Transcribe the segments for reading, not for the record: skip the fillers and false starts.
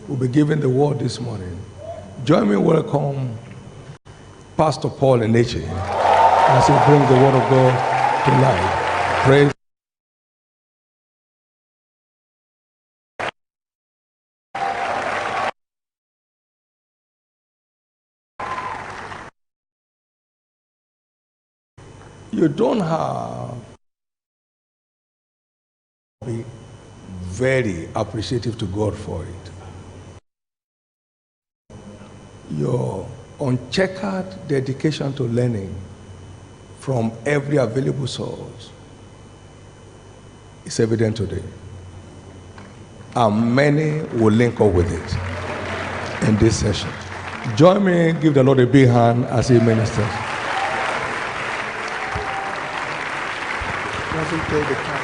will be given the word this morning. Join me, welcome Pastor Paul Eneche as he brings the word of God to life. Praise. You don't have to be very appreciative to God for it. Your uncheckered dedication to learning from every available source is evident today. And many will link up with it in this session. Join me, give the Lord a big hand as he ministers. Doesn't play the card.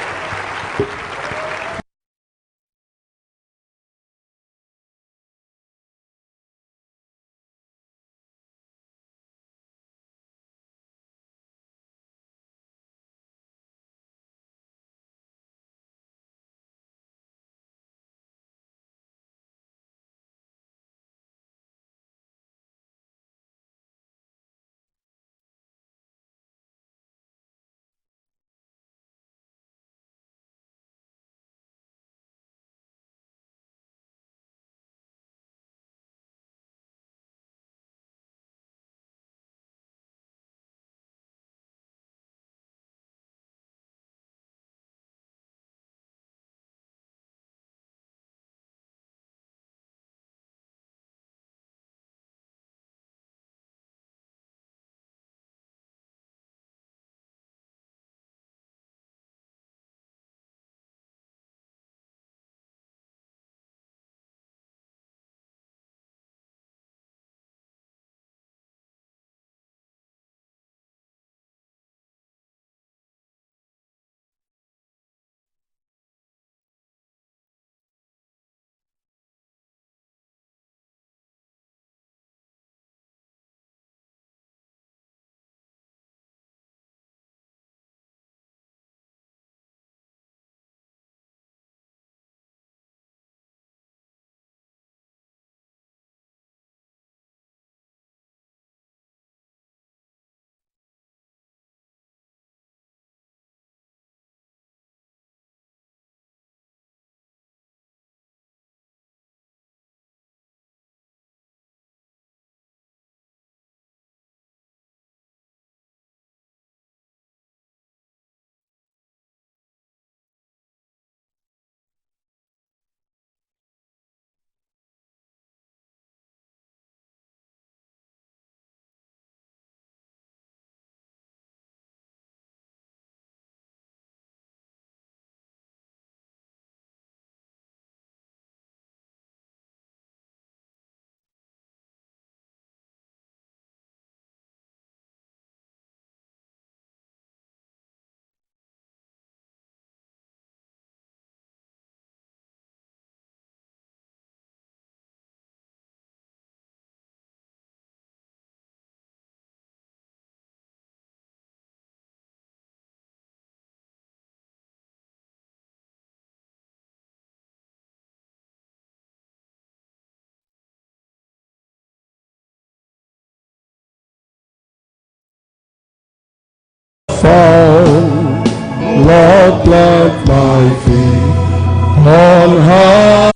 Lord, plant my feet on high.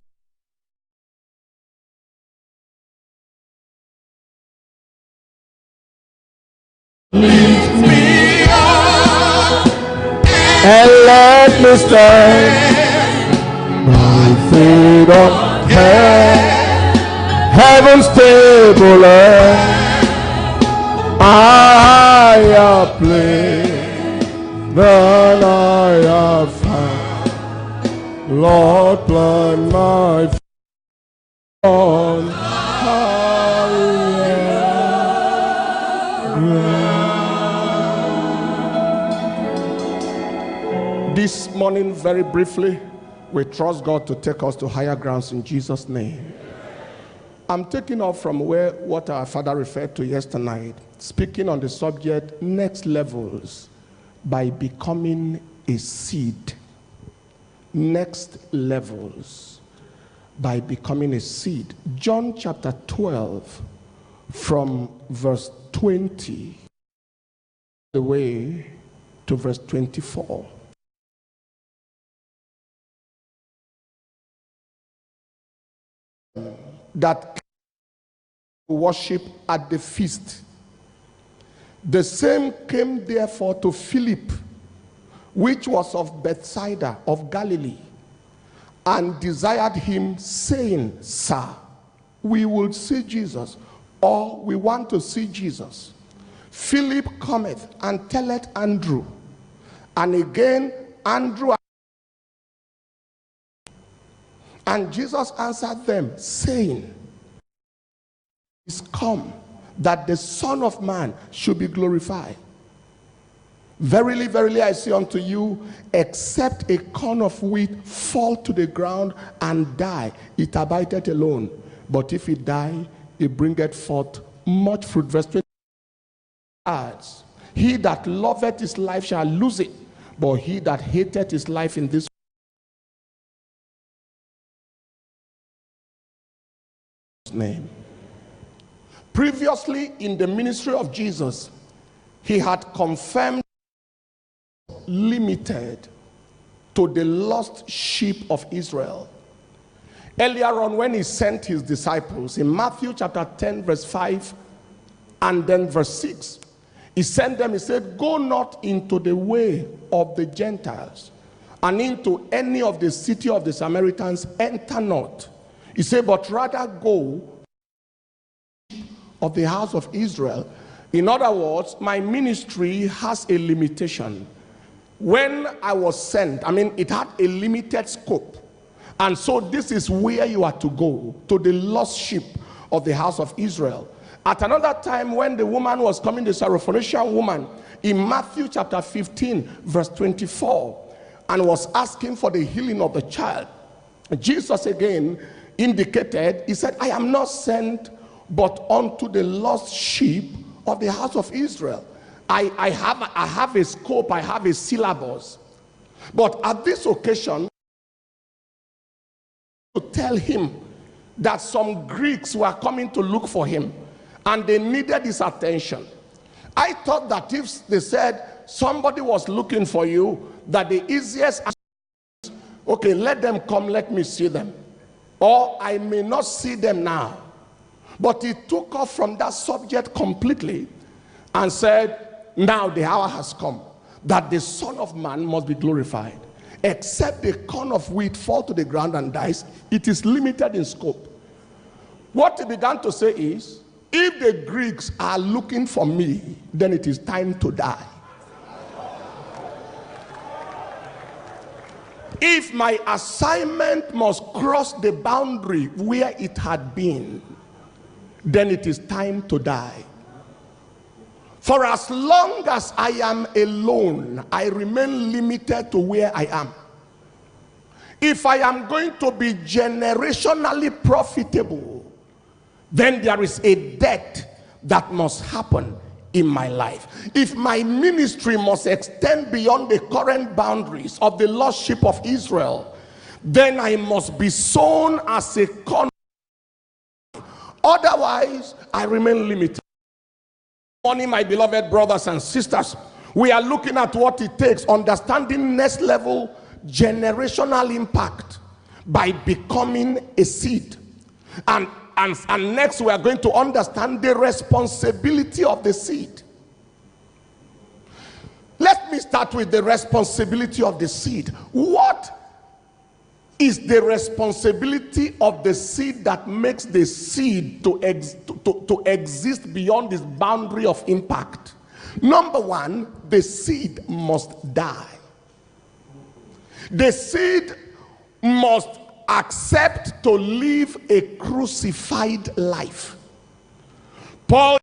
Lift me up and let me stand. My feet on heaven's table land. Higher place than I have found. Lord, plant my feet on higher ground. This morning, very briefly, we trust God to take us to higher grounds in Jesus' name. I'm taking off from what our father referred to yesterday, speaking on the subject, next levels, by becoming a seed. Next levels by becoming a seed. John chapter 12 from verse 20 the way to verse 24. That worship at the feast. The same came therefore to Philip, which was of Bethsaida of Galilee, and desired him, saying, Sir, we will see Jesus, or we want to see Jesus. Philip cometh and telleth Andrew, and again Andrew. And Jesus answered them, saying, is come that the Son of Man should be glorified. Verily, verily, I say unto you, except a corn of wheat fall to the ground and die, it abideth alone. But if it die, it bringeth forth much fruit. Verse 20 adds, he that loveth his life shall lose it, but he that hateth his life in this name. Previously in the ministry of Jesus, he had confirmed limited to the lost sheep of Israel. Earlier on, when he sent his disciples in Matthew chapter 10 verse 5 and then verse 6, he sent them, he said, go not into the way of the Gentiles and into any of the city of the Samaritans, enter not. He said, but rather go of the house of Israel. In other words, my ministry has a limitation. When I was sent, it had a limited scope. And so this is where you are to go, to the lost sheep of the house of Israel. At another time, when the woman was coming, the Syrophoenician woman, in Matthew chapter 15, verse 24, and was asking for the healing of the child, Jesus again indicated, he said, I am not sent but unto the lost sheep of the house of Israel. I have a scope, I have a syllabus. But at this occasion, to tell him that some Greeks were coming to look for him and they needed his attention. I thought that if they said somebody was looking for you, that the easiest, okay, let them come, let me see them. Or I may not see them now. But he took off from that subject completely and said, now the hour has come that the Son of Man must be glorified. Except the corn of wheat fall to the ground and dies, it is limited in scope. What he began to say is, if the Greeks are looking for me, then it is time to die. If my assignment must cross the boundary where it had been, then it is time to die. For as long as I am alone, I remain limited to where I am. If I am going to be generationally profitable, then there is a death that must happen in my life. If my ministry must extend beyond the current boundaries of the lost sheep of Israel, then I must be sown as a corn. Otherwise, I remain limited. Morning, my beloved brothers and sisters, we are looking at what it takes, understanding next level generational impact by becoming a seed. And next we are going to understand the responsibility of the seed. Let me start with the responsibility of the seed. What is the responsibility of the seed that makes the seed to exist beyond this boundary of impact? Number one, the seed must die. The seed must accept to live a crucified life. Paul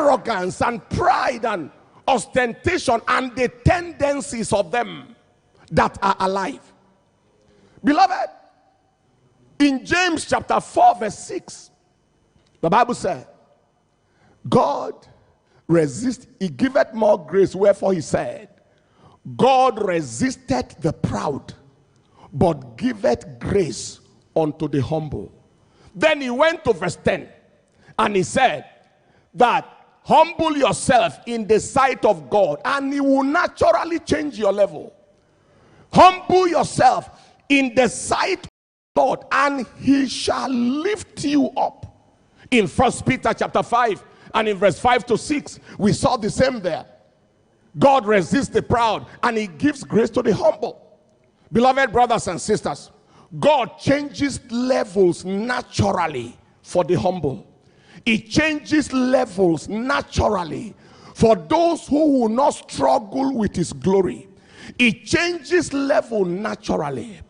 arrogance and pride and ostentation and the tendencies of them that are alive. Beloved, in James chapter 4 verse 6, the Bible said, God resist, he giveth more grace, wherefore he said, God resisted the proud, but giveth grace unto the humble. Then he went to verse 10 and he said that humble yourself in the sight of God and he will naturally change your level. Humble yourself in the sight of God and he shall lift you up. In 1 Peter chapter 5 and in verse 5 to 6, we saw the same there. God resists the proud and he gives grace to the humble. Beloved brothers and sisters, God changes levels naturally for the humble. He changes levels naturally for those who will not struggle with his glory. He changes level naturally.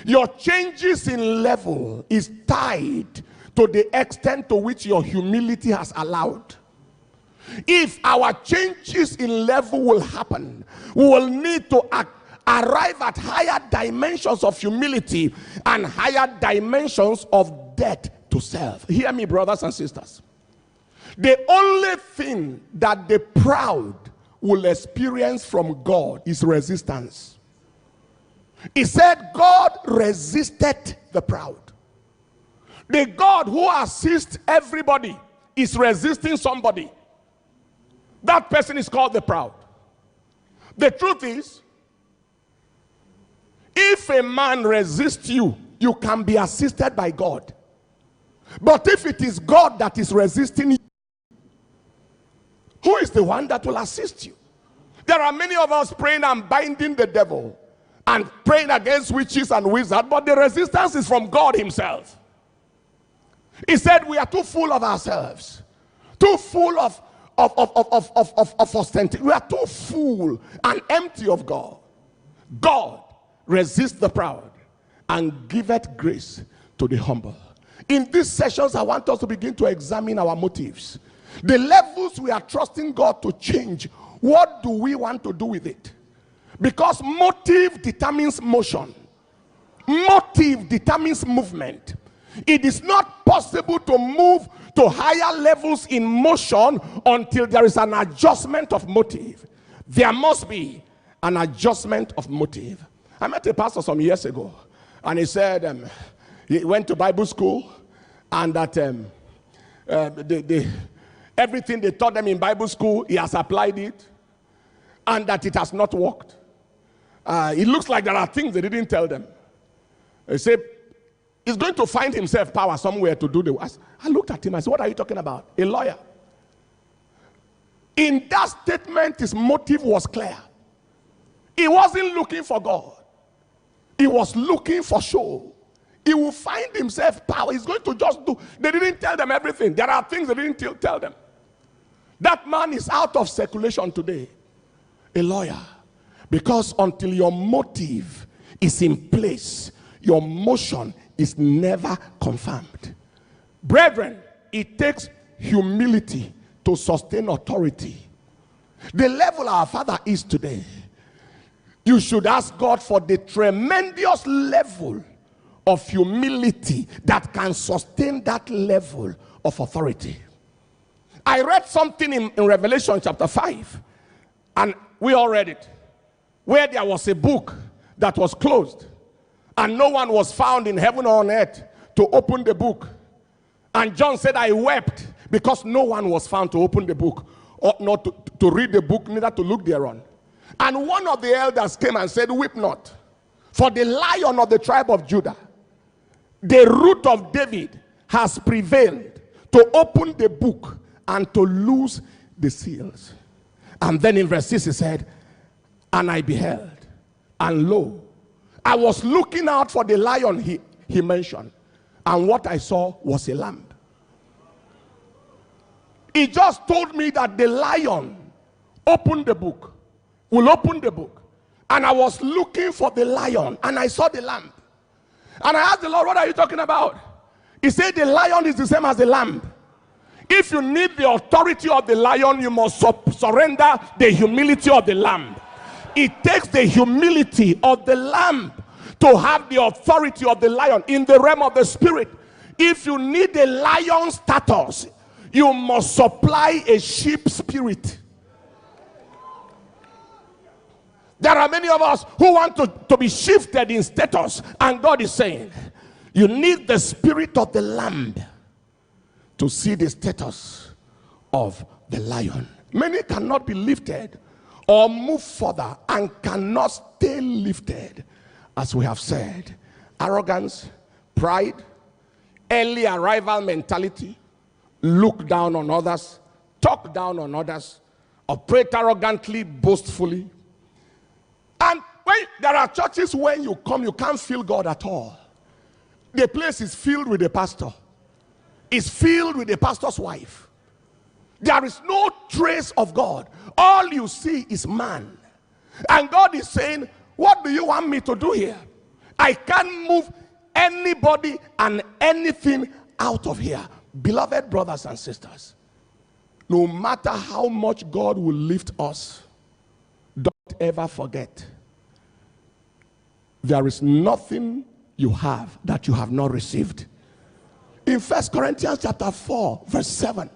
Your changes in level is tied to the extent to which your humility has allowed. If our changes in level will happen, we will need to arrive at higher dimensions of humility and higher dimensions of death to self. Hear me, brothers and sisters. The only thing that the proud will experience from God is resistance. He said God resisted the proud. The God who assists everybody is resisting somebody. That person is called the proud. The truth is, if a man resists you, you can be assisted by God. But if it is God that is resisting you, who is the one that will assist you? There are many of us praying and binding the devil and praying against witches and wizards, but the resistance is from God himself. He said we are too full of ourselves, too full of ostentation. We are too full and empty of God. God resists the proud and giveth grace to the humble. In these sessions, I want us to begin to examine our motives. The levels we are trusting God to change, what do we want to do with it? Because motive determines motion. Motive determines movement. It is not possible to move to higher levels in motion until there is an adjustment of motive. There must be an adjustment of motive. I met a pastor some years ago, and he said he went to Bible school, and that everything they taught them in Bible school, he has applied it, and that it has not worked. It looks like there are things they didn't tell them. He said he's going to find himself power somewhere to do the work. I looked at him, I said, what are you talking about? A lawyer. In that statement, his motive was clear. He wasn't looking for God. He was looking for show. He will find himself power. He's going to just do. They didn't tell them everything. There are things they didn't tell them. That man is out of circulation today. A lawyer. Because until your motive is in place, your motion is never confirmed. Brethren, it takes humility to sustain authority. The level our Father is today, you should ask God for the tremendous level of humility that can sustain that level of authority. I read something in Revelation chapter 5, and we all read it, where there was a book that was closed, and no one was found in heaven or on earth to open the book. And John said, I wept because no one was found to open the book, or not to read the book, neither to look thereon. And one of the elders came and said, weep not, for the Lion of the tribe of Judah, the root of David, has prevailed to open the book and to loose the seals. And then in verse 6 he said, and I beheld, and lo, I was looking out for the lion he mentioned, and what I saw was a lamb. He just told me that the lion opened the book, will open the book, and I was looking for the lion, and I saw the lamb. And I asked the Lord, what are you talking about? He said the lion is the same as the lamb. If you need the authority of the lion, you must surrender the humility of the lamb. It takes the humility of the lamb to have the authority of the lion in the realm of the spirit. If you need a lion status, you must supply a sheep spirit. There are many of us who want to be shifted in status, and God is saying, you need the spirit of the lamb to see the status of the lion. Many cannot be lifted or move further and cannot stay lifted, as we have said. Arrogance, pride, early arrival mentality, look down on others, talk down on others, operate arrogantly, boastfully. And when there are churches, when you come, you can't feel God at all. The place is filled with the pastor. It's filled with the pastor's wife. There is no trace of God. All you see is man. And God is saying, what do you want me to do here? I can't move anybody and anything out of here. Beloved brothers and sisters, no matter how much God will lift us, don't ever forget, there is nothing you have that you have not received. In 1 Corinthians chapter 4, verse 7,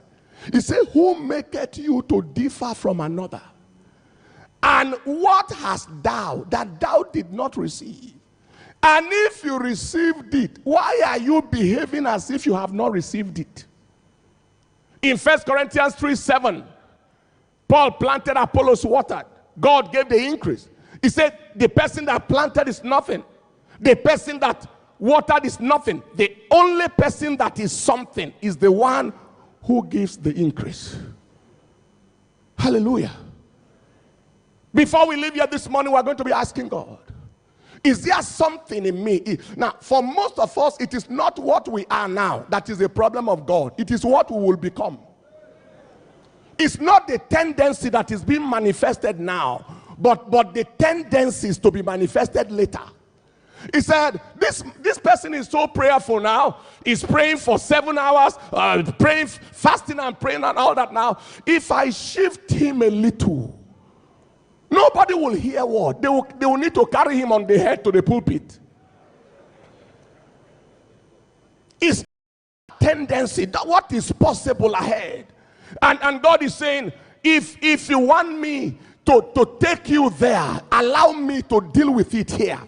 it says, who maketh you to differ from another? And what hast thou that thou did not receive? And if you received it, why are you behaving as if you have not received it? In 1 Corinthians 3, 7, Paul planted, Apollos watered. God gave the increase. He said, the person that planted is nothing. The person that watered is nothing. The only person that is something is the one who gives the increase. Hallelujah. Before we leave here this morning, we're going to be asking God, is there something in me? Now, for most of us, it is not what we are now that is a problem of God. It is what we will become. It's not the tendency that is being manifested now, but the tendencies to be manifested later. He said, this person is so prayerful now. He's praying for 7 hours, praying, fasting and praying and all that now. If I shift him a little, nobody will hear what. They will need to carry him on the head to the pulpit. It's tendency, that what is possible ahead. And God is saying, if you want me to take you there, allow me to deal with it here.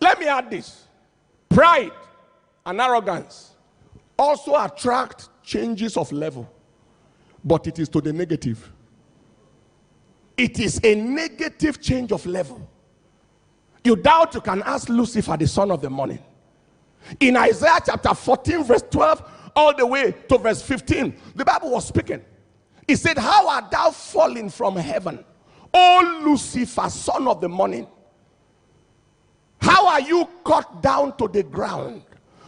Let me add this. Pride and arrogance also attract changes of level, but it is to the negative. It is a negative change of level. You doubt, you can ask Lucifer, the son of the morning. In Isaiah chapter 14, verse 12, all the way to verse 15, the Bible was speaking. It said, how art thou fallen from heaven, O Lucifer, son of the morning? How are you cut down to the ground,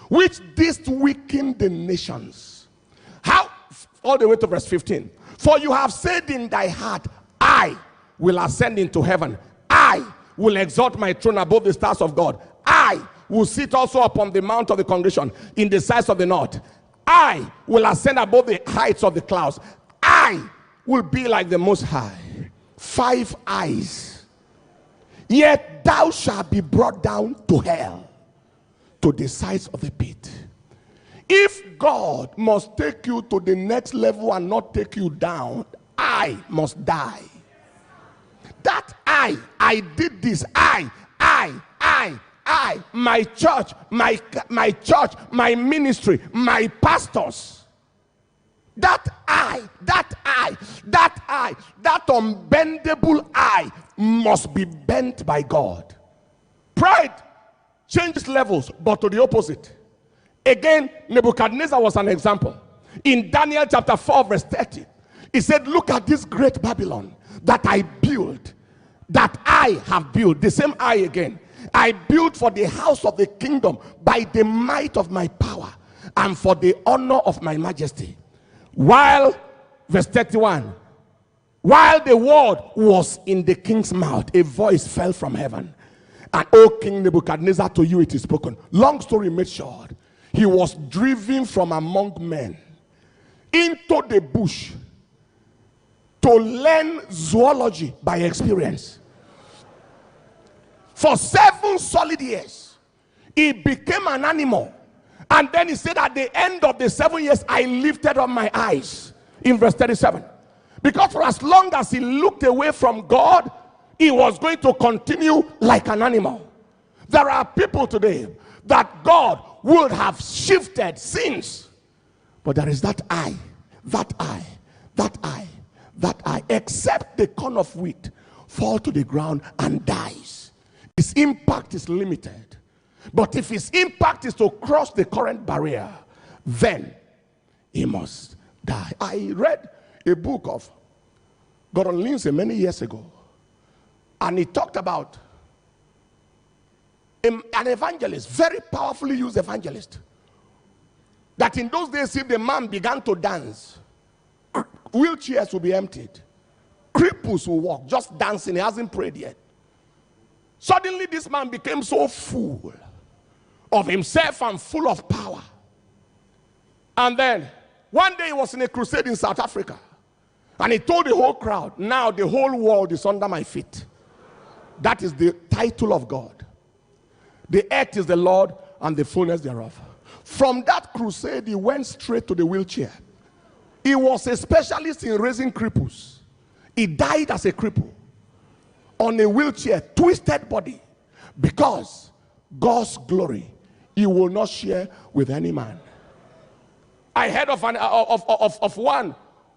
which didst weaken the nations? How, all the way to verse 15. For you have said in thy heart, I will ascend into heaven. I will exalt my throne above the stars of God. I will sit also upon the mount of the congregation in the sides of the north. I will ascend above the heights of the clouds. I will be like the Most High. 5 eyes. Yet thou shalt be brought down to hell, to the sides of the pit. If God must take you to the next level and not take you down, I must die. That I did this, my church, my ministry, my pastors. That unbendable eye must be bent by God. Pride changes levels, but to the opposite. Again, Nebuchadnezzar was an example. In Daniel chapter 4, verse 30, he said, look at this great Babylon that I built, that I have built. The same I again. I built for the house of the kingdom by the might of my power and for the honor of my majesty. While, verse 31, while the word was in the king's mouth, a voice fell from heaven. And O King Nebuchadnezzar, to you it is spoken. Long story made short, he was driven from among men into the bush to learn zoology by experience. For 7 solid years, he became an animal. And then he said, at the end of the 7 years, I lifted up my eyes. In verse 37. Because for as long as he looked away from God, he was going to continue like an animal. There are people today that God would have shifted since. But there is that eye, except the corn of wheat fall to the ground and dies. His impact is limited. But if his impact is to cross the current barrier, then he must die. I read a book of Gordon Lindsay many years ago, and he talked about an evangelist, very powerfully used evangelist, that in those days, if the man began to dance, wheelchairs will be emptied, cripples will walk, just dancing. He hasn't prayed yet. Suddenly this man became so full of himself and full of power. And then one day he was in a crusade in South Africa, and he told the whole crowd, now the whole world is under my feet. That is the title of God. The earth is the Lord and the fullness thereof. From that crusade, he went straight to the wheelchair. He was a specialist in raising cripples. He died as a cripple on a wheelchair, twisted body, because God's glory he will not share with any man. I heard of one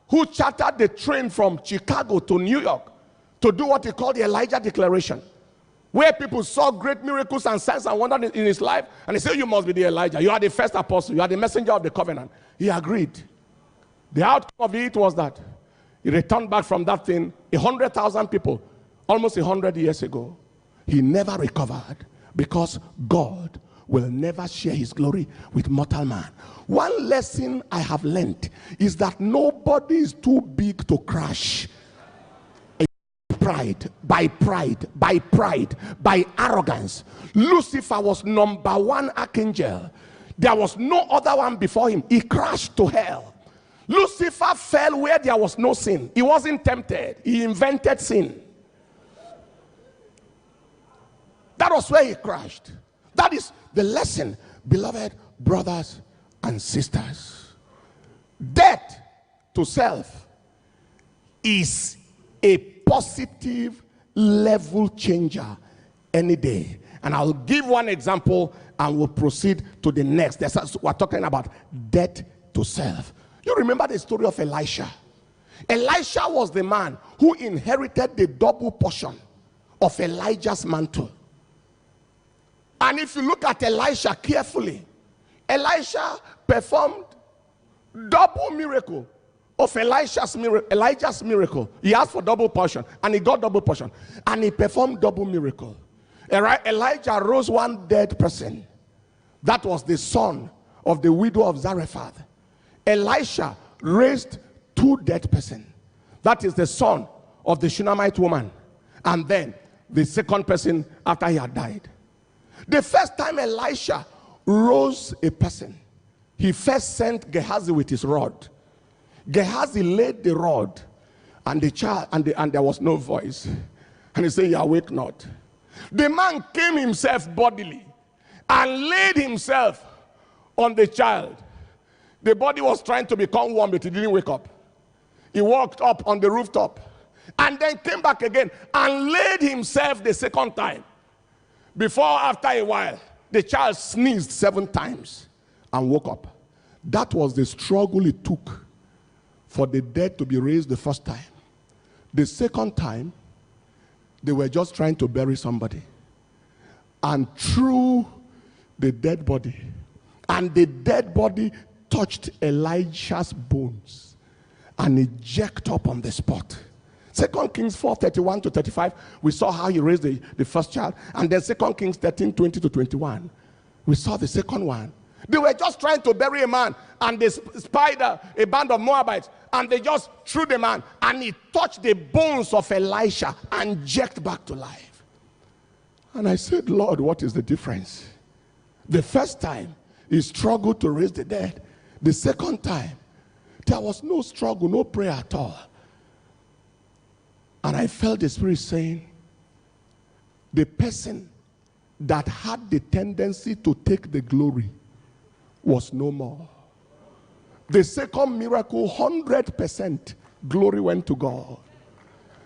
who chartered the train from Chicago to New York to do what he called the Elijah Declaration, where people saw great miracles and signs and wonders in his life, and they said, you must be the Elijah. You are the first apostle. You are the messenger of the covenant. He agreed. The outcome of it was that he returned back from that thing, 100,000 people, almost 100 years ago. He never recovered, because God will never share his glory with mortal man. One lesson I have learned is that nobody is too big to crash. By arrogance. Lucifer was #1 archangel. There was no other one before him. He crashed to hell. Lucifer fell where there was no sin. He wasn't tempted. He invented sin. That was where he crashed. That is the lesson, beloved brothers and sisters. Death to self is a positive level changer any day. And I'll give one example and we'll proceed to the next. We're talking about death to self. You remember the story of Elisha. Elisha was the man who inherited the double portion of Elijah's mantle. And if you look at Elisha carefully, Elisha performed double miracle of Elijah's miracle. He asked for double portion, and he got double portion. And he performed double miracle. Elijah rose one dead person. That was the son of the widow of Zarephath. Elisha raised 2 dead persons. That is the son of the Shunammite woman. And then the second person after he had died. The first time Elisha rose a person, he first sent Gehazi with his rod. Gehazi laid the rod, and the child, and there was no voice. And he said, "You awake not." The man came himself bodily and laid himself on the child. The body was trying to become warm, but he didn't wake up. He walked up on the rooftop and then came back again and laid himself the second time. Before, after a while, the child sneezed 7 times and woke up. That was the struggle it took for the dead to be raised the first time. The second time, they were just trying to bury somebody. And threw the dead body. And the dead body touched Elijah's bones. And it jerked up on the spot. 2 Kings 4:31 to 35, we saw how he raised the first child. And then 2 Kings 13:20 to 21, we saw the second one. They were just trying to bury a man, and they spied a band of Moabites, and they just threw the man, and he touched the bones of Elisha and jerked back to life. And I said, Lord, what is the difference? The first time, He struggled to raise the dead. The second time, there was no struggle, no prayer at all. And I felt the Spirit saying, the person that had the tendency to take the glory was no more. The second miracle, 100% glory went to God.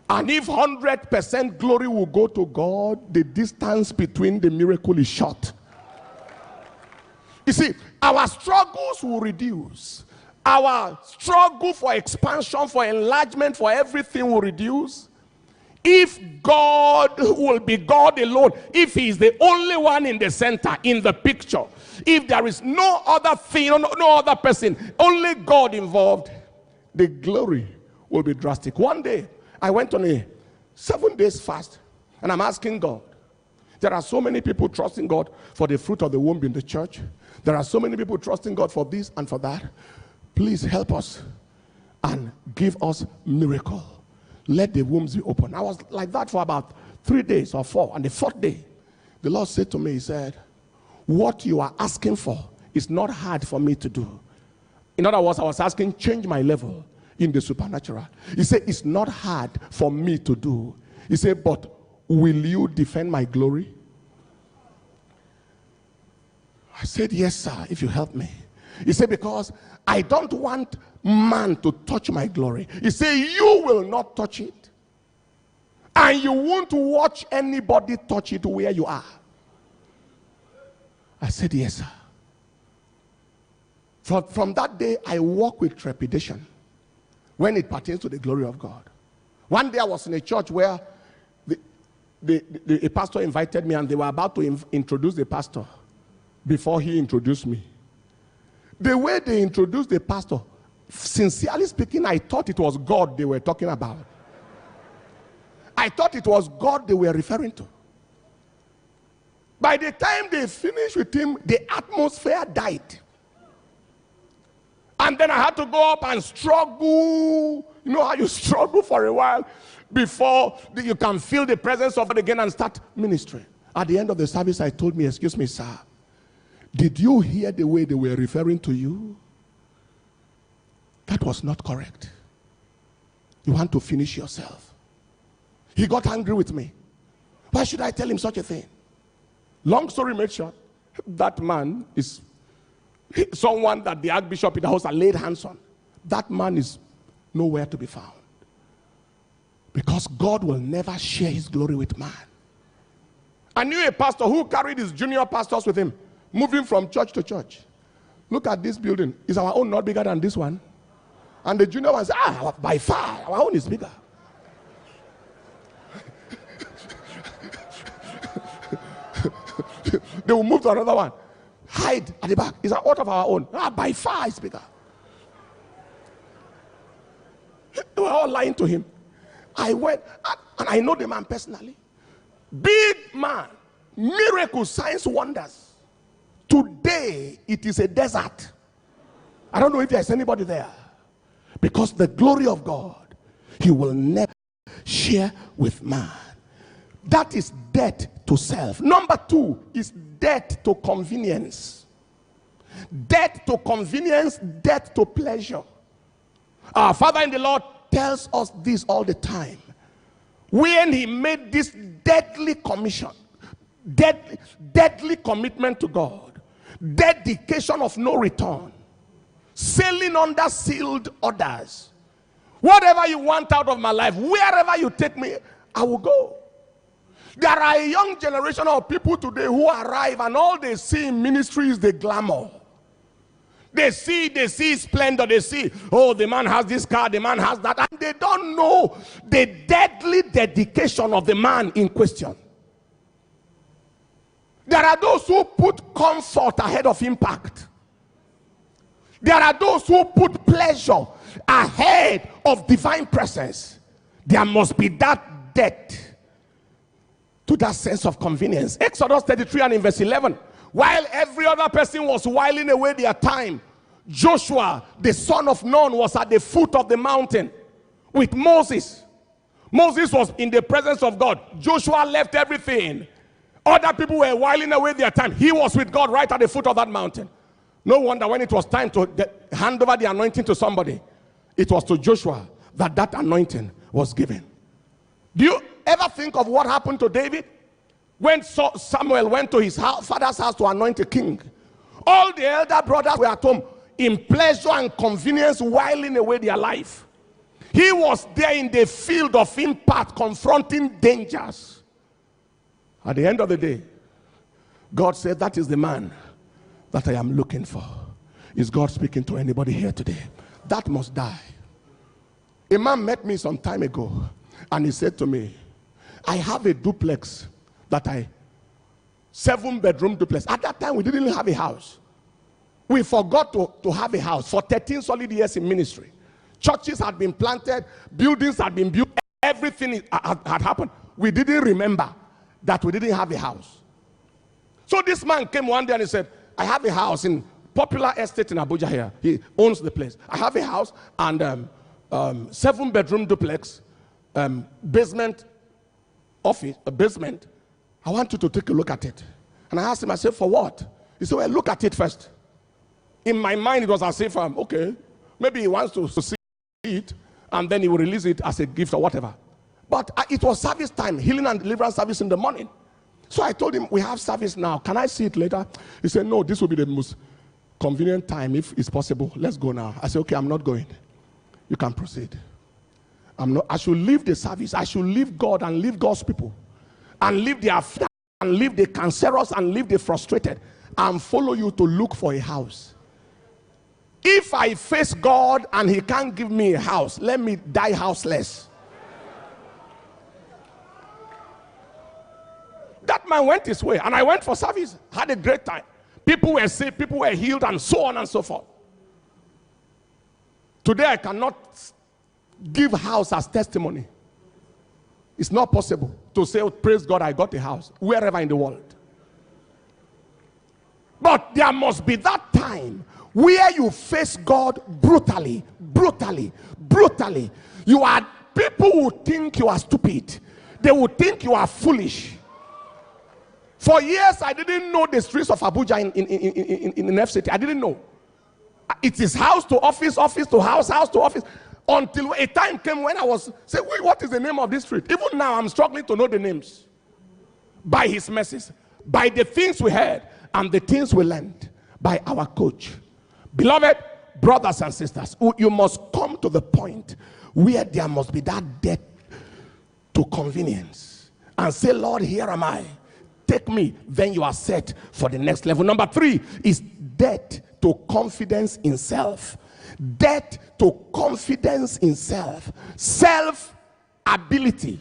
And if 100% glory will go to God, the distance between the miracle is short. You see, our struggles will reduce. Our struggle for expansion, for enlargement, for everything will reduce. If God will be God alone, if he is the only one in the center, in the picture, if there is no other thing, no other person, only God involved, the glory will be drastic. One day, I went on a 7 days fast, and I'm asking God. There are so many people trusting God for the fruit of the womb in the church. There are so many people trusting God for this and for that. Please help us and give us miracle. Let the wombs be open. I was like that for about 3 days or 4. And the 4th day, the Lord said to me, he said, what you are asking for is not hard for me to do. In other words, I was asking, change my level in the supernatural. He said, it's not hard for me to do. He said, but will you defend my glory? I said, yes, sir, if you help me. He said, because I don't want man to touch my glory. He said, you will not touch it. And you won't watch anybody touch it where you are. I said, yes, sir. From that day, I walk with trepidation when it pertains to the glory of God. One day I was in a church where a pastor invited me, and they were about to introduce the pastor before he introduced me. The way they introduced the pastor, sincerely speaking, I thought it was God they were talking about. I thought it was God they were referring to. By the time they finished with him, the atmosphere died. And then I had to go up and struggle. You know how you struggle for a while before you can feel the presence of it again and start ministering. At the end of the service, I told me, excuse me, sir, did you hear the way they were referring to you? That was not correct. You want to finish yourself. He got angry with me. Why should I tell him such a thing? Long story made short, that man is someone that the Archbishop in the house had laid hands on. That man is nowhere to be found. Because God will never share his glory with man. I knew a pastor who carried his junior pastors with him, moving from church to church. Look at this building. Is our own not bigger than this one? And the junior one said, by far, our own is bigger. They will move to another one. Hide at the back. It's out of our own. By far, it's bigger. They were all lying to him. I went, and I know the man personally. Big man. Miracles, signs, wonders. Today, it is a desert. I don't know if there's anybody there. Because the glory of God, he will never share with man. That is death to self. Number 2 is death to convenience. Death to convenience, death to pleasure. Our Father in the Lord tells us this all the time. When he made this deadly commission, deadly commitment to God, dedication of no return, sailing under sealed orders. Whatever you want out of my life, wherever you take me, I will go. There are a young generation of people today who arrive and all they see in ministry is the glamour. They see splendor. They see, oh, the man has this car, the man has that. And they don't know the deadly dedication of the man in question. There are those who put comfort ahead of impact. There are those who put pleasure ahead of divine presence. There must be that death to that sense of convenience. Exodus 33 and in verse 11. While every other person was whiling away their time, Joshua, the son of Nun, was at the foot of the mountain with Moses. Moses was in the presence of God. Joshua left everything. Other people were whiling away their time. He was with God right at the foot of that mountain. No wonder when it was time to hand over the anointing to somebody, it was to Joshua that anointing was given. Do you ever think of what happened to David? When Samuel went to his father's house to anoint a king, all the elder brothers were at home in pleasure and convenience, whiling away their life. He was there in the field of impact, confronting dangers. At the end of the day, God said, that is the man that I am looking for. Is God speaking to anybody here today? That must die. A man met me some time ago, and he said to me, I have a duplex 7-bedroom duplex. At that time, we didn't have a house. We forgot to have a house for 13 solid years in ministry. Churches had been planted, buildings had been built, everything had happened. We didn't remember that we didn't have a house. So this man came one day and he said, I have a house in popular estate in Abuja here. He owns the place. I have a house and 7-bedroom duplex, basement office, a basement. I want you to take a look at it. And I asked him, I said, for what? He said, well, look at it first. In my mind, it was as if, okay, maybe he wants to see it, and then he will release it as a gift or whatever. But it was service time, healing and deliverance service in the morning. So I told him, we have service now. Can I see it later? He said, no, this will be the most convenient time if it's possible. Let's go now. I said, okay, I'm not going. You can proceed. I should leave the service. I should leave God and leave God's people. And leave the affair, and leave the cancerous, and leave the frustrated. And follow you to look for a house. If I face God and he can't give me a house, let me die houseless. That man went his way, and I went for service, had a great time. People were saved, people were healed, and so on and so forth. Today I cannot give house as testimony. It's not possible to say, oh, praise God, I got a house wherever in the world. But there must be that time where you face God brutally, brutally, brutally. You are, people who think you are stupid. They will think you are foolish. For years, I didn't know the streets of Abuja in the F City. I didn't know. It is house to office, office to house, house to office. Until a time came when I was saying, wait, what is the name of this street? Even now, I'm struggling to know the names. By his message, by the things we heard, and the things we learned by our coach. Beloved brothers and sisters, you must come to the point where there must be that death to convenience. And say, Lord, here am I. Take me. Then you are set for the next level. Number 3 is death to confidence in self. Death to confidence in self. Self-ability.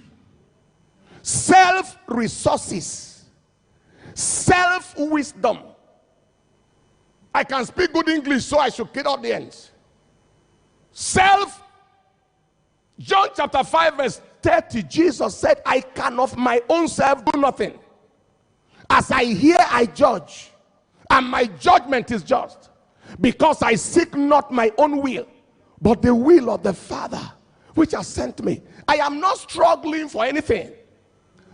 Self-resources. Self-wisdom. I can speak good English, so I should cut out the ends. John chapter 5 verse 30, Jesus said, I can of my own self do nothing. As I hear, I judge. And my judgment is just. Because I seek not my own will, but the will of the Father, which has sent me. I am not struggling for anything.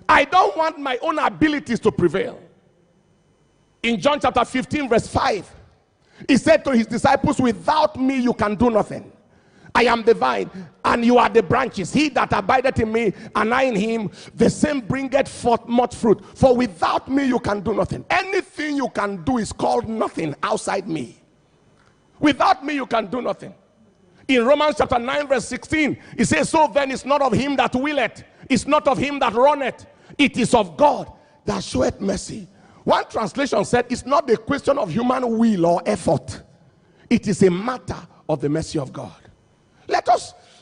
I don't want my own abilities to prevail. In John chapter 15 verse 5, he said to his disciples, without me you can do nothing. I am the vine, and you are the branches. He that abideth in me, and I in him, the same bringeth forth much fruit. For without me you can do nothing. Anything you can do is called nothing outside me. Without me you can do nothing. In Romans chapter 9 verse 16, it says, so then it's not of him that willeth, it's not of him that runneth, it is of God that showeth mercy. One translation said, it's not the question of human will or effort. It is a matter of the mercy of God.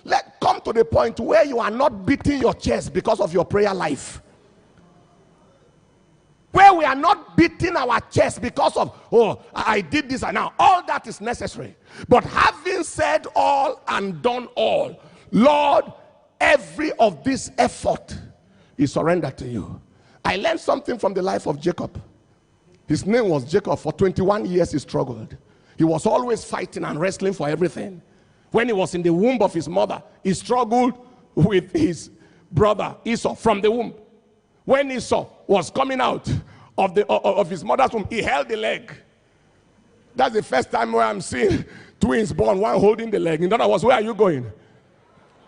Let come to the point where you are not beating your chest because of your prayer life. Where we are not beating our chest because of, oh, I did this and now. All that is necessary. But having said all and done all, Lord, every of this effort is surrendered to you. I learned something from the life of Jacob. His name was Jacob. For 21 years he struggled. He was always fighting and wrestling for everything. When he was in the womb of his mother, he struggled with his brother Esau from the womb. When Esau was coming out of his mother's womb, he held the leg. That's the first time where I'm seeing twins born, one holding the leg. In other words, where are you going?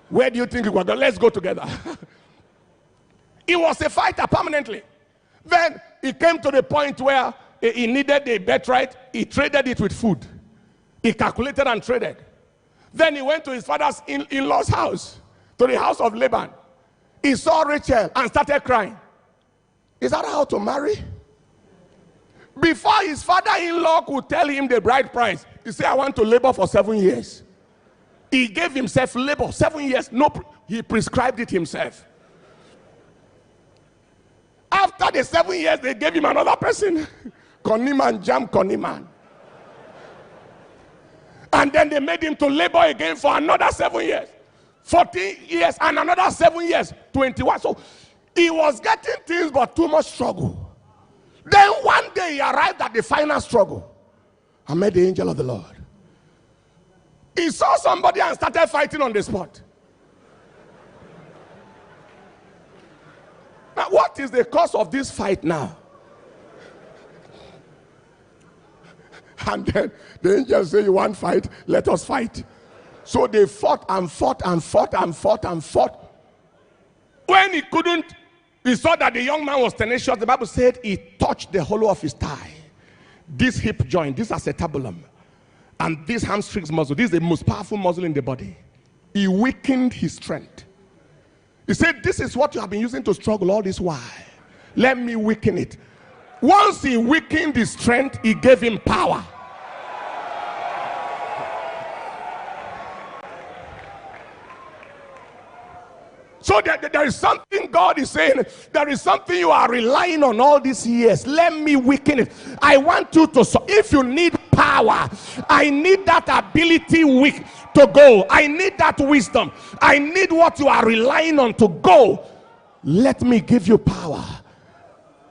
Where do you think you are going? Let's go together. He was a fighter permanently. Then he came to the point where he needed a birthright. He traded it with food. He calculated and traded. Then he went to his father's in-law's house, to the house of Laban. He saw Rachel and started crying. Is that how to marry? Before his father-in-law could tell him the bride price, he said, I want to labor for 7 years. He gave himself labor, 7 years. No, he prescribed it himself. After the 7 years, they gave him another person. Koniman, Jam Koniman. And then they made him to labor again for another 7 years. 14 years and another 7 years. 21. So he was getting things but too much struggle. Then one day he arrived at the final struggle and met the angel of the Lord. He saw somebody and started fighting on the spot. Now, what is the cause of this fight now? And then the angel said, you want fight? Let us fight. So they fought and fought and fought and fought and fought. When he couldn't, he saw that the young man was tenacious. The Bible said he touched the hollow of his thigh. This hip joint, this acetabulum, and this hamstring muscle, this is the most powerful muscle in the body. He weakened his strength. He said, this is what you have been using to struggle all this while. Let me weaken it. Once he weakened his strength, he gave him power. So there is something God is saying. There is something you are relying on all these years. Let me weaken it. I want you to, if you need power, I need that ability to go. I need that wisdom. I need what you are relying on to go. Let me give you power.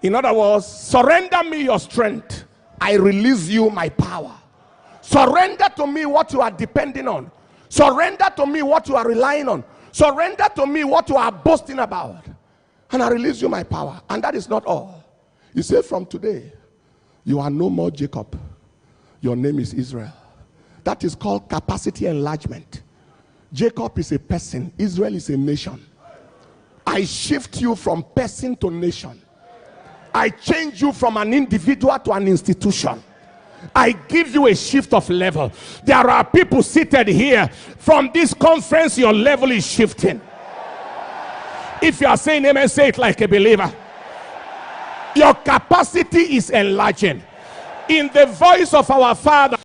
In other words, surrender me your strength. I release you my power. Surrender to me what you are depending on. Surrender to me what you are relying on. Surrender to me what you are boasting about, and I release you my power. And that is not all. He said, from today, you are no more Jacob. Your name is Israel. That is called capacity enlargement. Jacob is a person. Israel is a nation. I shift you from person to nation. I change you from an individual to an institution. I give you a shift of level. There are people seated here. From this conference, your level is shifting. If you are saying amen, say it like a believer. Your capacity is enlarging. In the voice of our Father,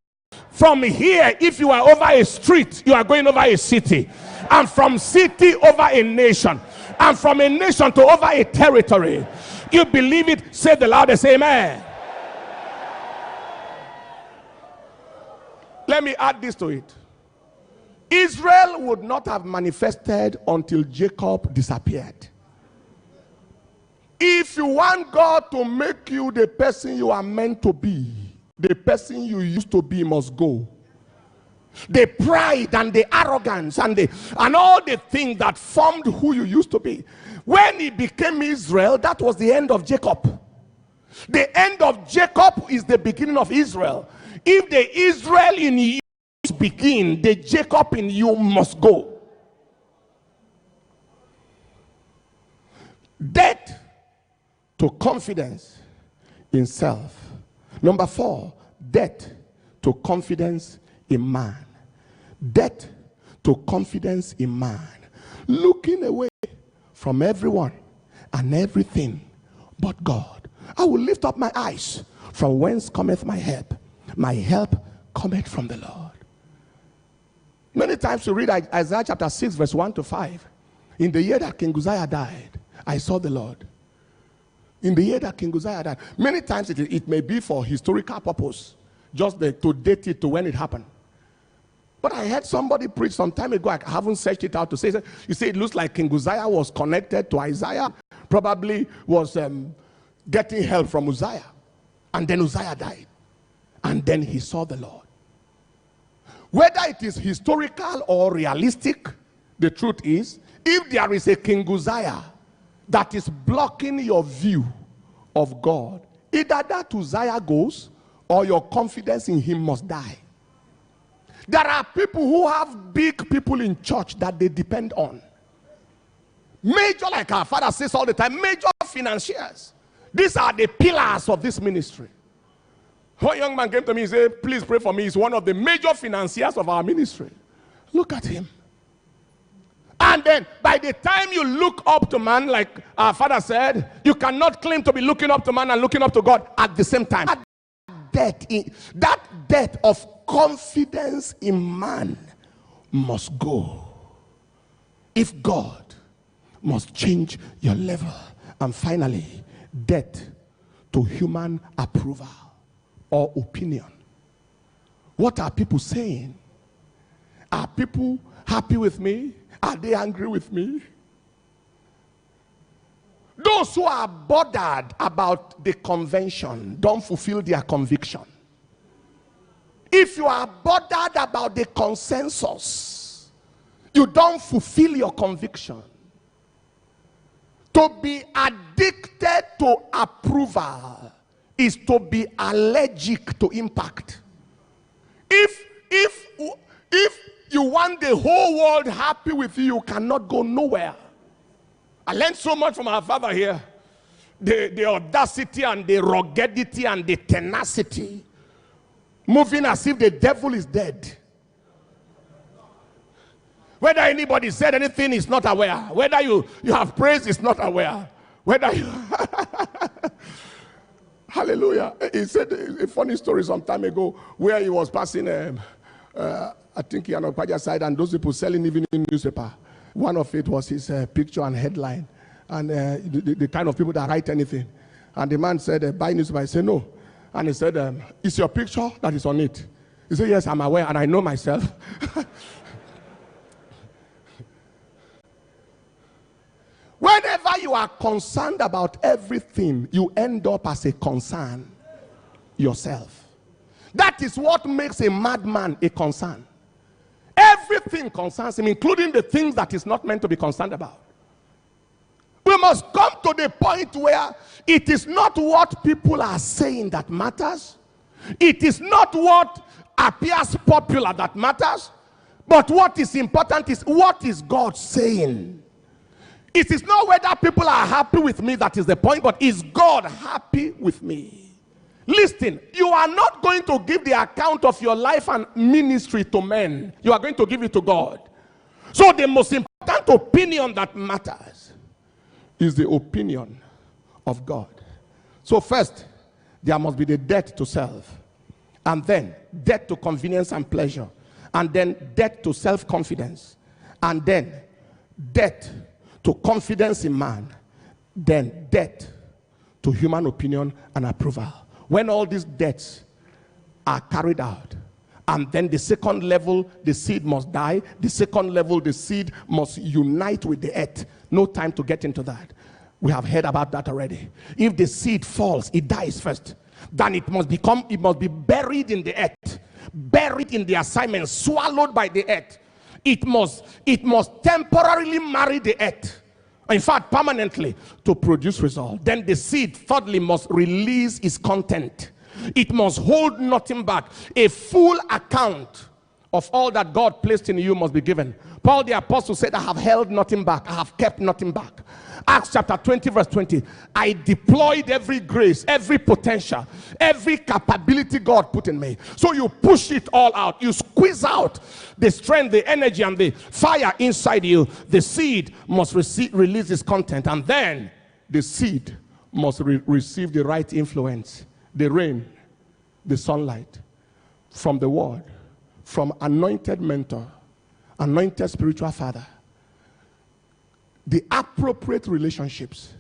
from here, if you are over a street, you are going over a city. And from city over a nation. And from a nation to over a territory. You believe it, say the loudest amen. Let me add this to it. Israel would not have manifested until Jacob disappeared. If you want God to make you the person you are meant to be, the person you used to be must go. The pride and the arrogance and all the things that formed who you used to be. When he became Israel, that was the end of Jacob. The end of Jacob is the beginning of Israel. If the Israel in you begin, the Jacob in you must go. Death to confidence in self. Number 4, death to confidence in man. Death to confidence in man. Looking away from everyone and everything but God. I will lift up my eyes from whence cometh my help. My help cometh from the Lord. Many times you read Isaiah chapter 6 verse 1 to 5. In the year that King Uzziah died, I saw the Lord. In the year that King Uzziah died. Many times it may be for historical purpose. Just to date it to when it happened. But I heard somebody preach some time ago. I haven't searched it out to say. You say it looks like King Uzziah was connected to Isaiah. Probably was getting help from Uzziah. And then Uzziah died. And then he saw the Lord. Whether it is historical or realistic, the truth is, if there is a King Uzziah that is blocking your view of God, either that Uzziah goes or your confidence in him must die. There are people who have big people in church that they depend on. Major, like our father says all the time, major financiers. These are the pillars of this ministry. One young man came to me and said, please pray for me. He's one of the major financiers of our ministry. Look at him. And then by the time you look up to man, like our father said, you cannot claim to be looking up to man and looking up to God at the same time. That debt of confidence in man must go if God must change your level. And finally, debt to human approval or opinion. What are people saying? Are people happy with me? Are they angry with me? Those who are bothered about the convention don't fulfill their conviction. If you are bothered about the consensus, you don't fulfill your conviction. To be addicted to approval is to be allergic to impact. If you want the whole world happy with you, you cannot go nowhere. I learned so much from our father here. The audacity and the ruggedity and the tenacity. Moving as if the devil is dead. Whether anybody said anything, is not aware. Whether you have praise, is not aware. Whether you hallelujah. He said a funny story some time ago where he was passing I think he on Okwaja side, and those people selling evening newspaper. One of it was his picture and headline, and the kind of people that write anything. And the man said, buy newspaper. I said, no. And he said, it's your picture that is on it. He said, yes, I'm aware, and I know myself. Whenever you are concerned about everything, you end up as a concern yourself. That is what makes a madman a concern. Everything concerns him, including the things that is not meant to be concerned about. We must come to the point where it is not what people are saying that matters. It is not what appears popular that matters. But what is important is, what is God saying? It is not whether people are happy with me that is the point, but is God happy with me? Listen, you are not going to give the account of your life and ministry to men. You are going to give it to God. So the most important opinion that matters is the opinion of God. So first, there must be the debt to self. And then debt to convenience and pleasure. And then debt to self-confidence. And then debt to confidence in man. Then debt to human opinion and approval. When all these debts are carried out, and then the second level, the seed must die. The second level, the seed must unite with the earth. No time to get into that. We have heard about that already. If the seed falls, it dies first. Then it must be buried in the earth. Buried in the assignment, swallowed by the earth. It must temporarily marry the earth. In fact, permanently, to produce result. Then the seed, thirdly, must release its content. It must hold nothing back. A full account of all that God placed in you must be given. Paul the apostle said, I have held nothing back. I have kept nothing back. Acts chapter 20 verse 20. I deployed every grace, every potential, every capability God put in me. So you push it all out. You squeeze out the strength, the energy, and the fire inside you. The seed must release its content. And then the seed must receive the right influence. The rain, the sunlight, from the word, from anointed mentor, anointed spiritual father. The appropriate relationships.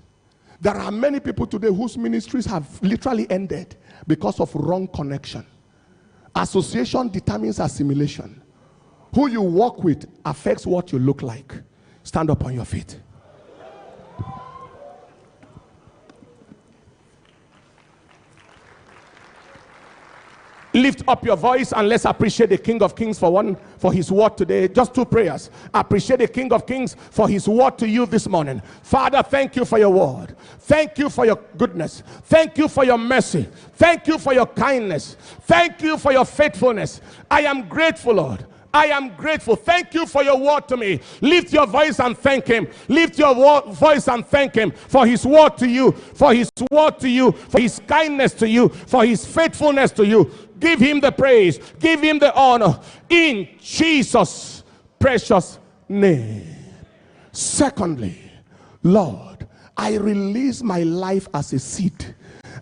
There are many people today whose ministries have literally ended because of wrong connection. Association determines assimilation. Who you work with affects what you look like. Stand up on your feet. Lift up your voice and let's appreciate the King of Kings for his word today. Just 2 prayers. Appreciate the King of Kings for his word to you this morning. Father, thank you for your word. Thank you for your goodness. Thank you for your mercy. Thank you for your kindness. Thank you for your faithfulness. I am grateful, Lord. I am grateful. Thank you for your word to me. Lift your voice and thank him. Lift your voice and thank him for his word to you, for his word to you, for his kindness to you, for his faithfulness to you. Give him the praise. Give him the honor in Jesus' precious name. Secondly, Lord, I release my life as a seed,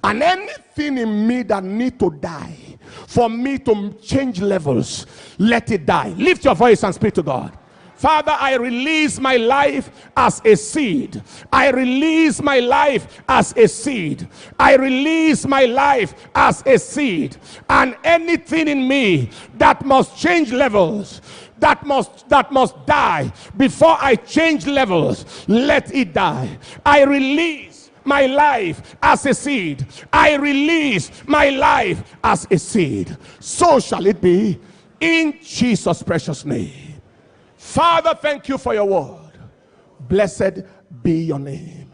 and anything in me that need to die for me to change levels, let it die. Lift your voice and speak to God. Father, I release my life as a seed. I release my life as a seed. I release my life as a seed. And anything in me that must change levels, that must die before I change levels, let it die. I release my life as a seed. I release my life as a seed. So shall it be in Jesus' precious name. Father, thank you for your word. Blessed be your name.